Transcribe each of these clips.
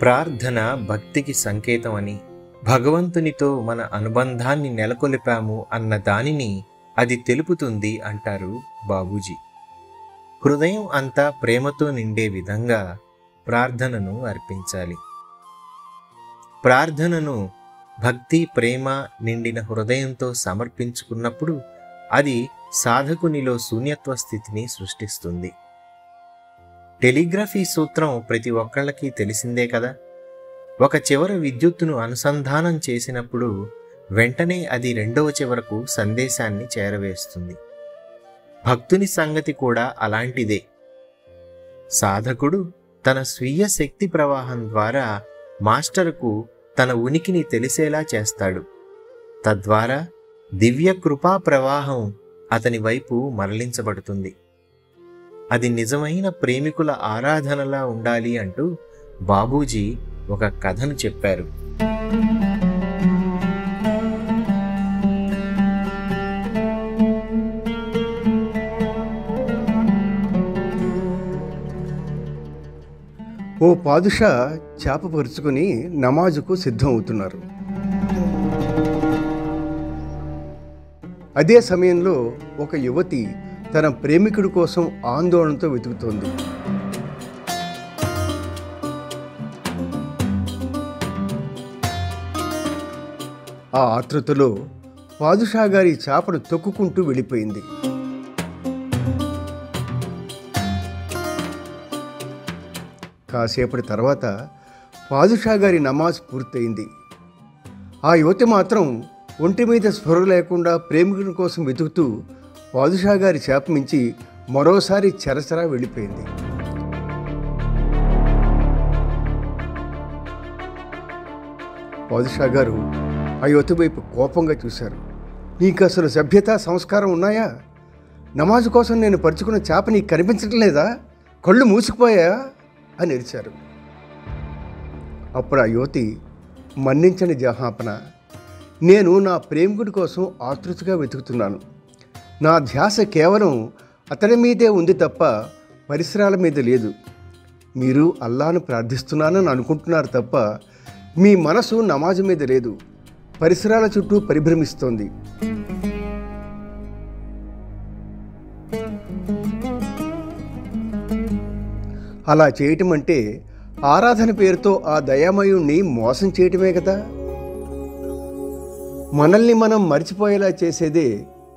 ప్రార్థన భక్తికి సంకేతం అని, భగవంతునితో మన అనుబంధాన్ని నెలకొల్పాము అన్న దానిని అది తెలుపుతుంది అంటారు బాబూజీ. హృదయం అంతా ప్రేమతో నిండే విధంగా ప్రార్థనను అర్పించాలి. ప్రార్థనను భక్తి ప్రేమ నిండిన హృదయంతో సమర్పించుకున్నప్పుడు అది సాధకునిలో శూన్యత్వ స్థితిని సృష్టిస్తుంది. టెలిగ్రఫీ సూత్రం ప్రతి ఒక్కళ్ళకి తెలిసిందే కదా. ఒక చివర విద్యుత్తును అనుసంధానం చేసినప్పుడు వెంటనే అది రెండవ చివరకు సందేశాన్ని చేరవేస్తుంది. భక్తుని సంగతి కూడా అలాంటిదే. సాధకుడు తన స్వీయ శక్తి ప్రవాహం ద్వారా మాస్టరుకు తన ఉనికిని తెలిసేలా చేస్తాడు. తద్వారా దివ్య కృపా ప్రవాహం అతని వైపు మరలించబడుతుంది. అది నిజమైన ప్రేమికుల ఆరాధనలా ఉండాలి అంటూ బాబూజీ ఒక కథను చెప్పారు. ఓ పాదుషా చేప పరుచుకుని నమాజుకు సిద్ధం అవుతున్నారు. అదే సమయంలో ఒక యువతి తన ప్రేమికుడి కోసం ఆందోళనతో వెతుకుతోంది. ఆ ఆతృతలో పాదుషా గారి చేపను తొక్కుకుంటూ వెళ్ళిపోయింది. కాసేపటి తర్వాత పాదుషా గారి నమాజ్ పూర్తయింది. ఆ యువతి మాత్రం ఒంటి మీద స్పృహ లేకుండా ప్రేమికుడి కోసం వెతుకుతూ పాదుషా గారి చేప మించి మరోసారి చెరచరా వెళ్ళిపోయింది. పాదుషా గారు ఆ యువతి వైపు కోపంగా చూశారు. నీకు అసలు సభ్యత సంస్కారం ఉన్నాయా? నమాజు కోసం నేను పరుచుకున్న చేప నీకు కనిపించడం లేదా? కళ్ళు మూసుకుపోయా అని అరిచారు. అప్పుడు ఆ యువతి, మన్నించని జహాపన, నేను నా ప్రేమికుడి కోసం ఆతృతగా వెతుకుతున్నాను. నా ధ్యాస కేవలం అతని మీదే ఉంది తప్ప పరిసరాల మీద లేదు. మీరు అల్లాను ప్రార్థిస్తున్నానని అనుకుంటున్నారు తప్ప మీ మనసు నమాజు మీద లేదు, పరిసరాల చుట్టూ పరిభ్రమిస్తోంది. అలా చేయటం అంటే ఆరాధన పేరుతో ఆ దయామయుణ్ణి మోసం చేయటమే కదా. మనల్ని మనం మరిచిపోయేలా చేసేదే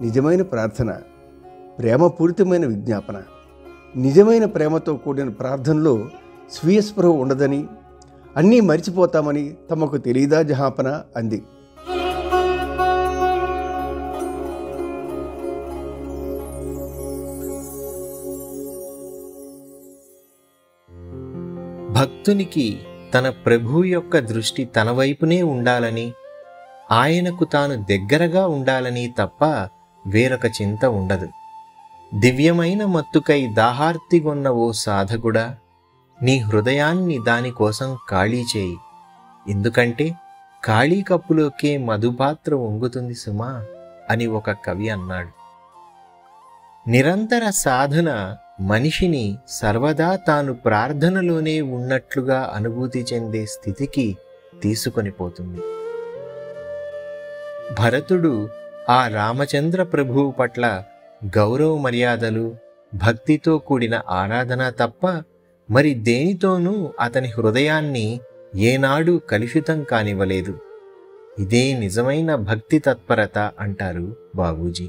నిజమైన ప్రార్థన, ప్రేమపూరితమైన విజ్ఞాపన. నిజమైన ప్రేమతో కూడిన ప్రార్థనలో స్వీయ స్పృహ ఉండదని, అన్నీ మరిచిపోతామని తమకు తెలియదా జహాపన అంది. భక్తునికి తన ప్రభువు యొక్క దృష్టి తన వైపునే ఉండాలని, ఆయనకు తాను దగ్గరగా ఉండాలని తప్ప వేరొక చింత ఉండదు. దివ్యమైన మత్తుకై దాహార్తిగొన్న ఓ సాధకుడా, నీ హృదయాన్ని దానికోసం ఖాళీ చేయి. ఎందుకంటే ఖాళీ కప్పులోకే మధుపాత్ర వంగుతుంది సుమా అని ఒక కవి అన్నాడు. నిరంతర సాధన మనిషిని సర్వదా తాను ప్రార్థనలోనే ఉన్నట్లుగా అనుభూతి చెందే స్థితికి తీసుకొని పోతుంది. భరతుడు ఆ రామచంద్ర ప్రభువు పట్ల గౌరవ మర్యాదలు, భక్తితో కూడిన ఆరాధన తప్ప మరి దేనితోనూ అతని హృదయాన్ని ఏనాడు కలుషితం కానివ్వలేదు. ఇదే నిజమైన భక్తి తత్పరత అంటారు బాబూజీ.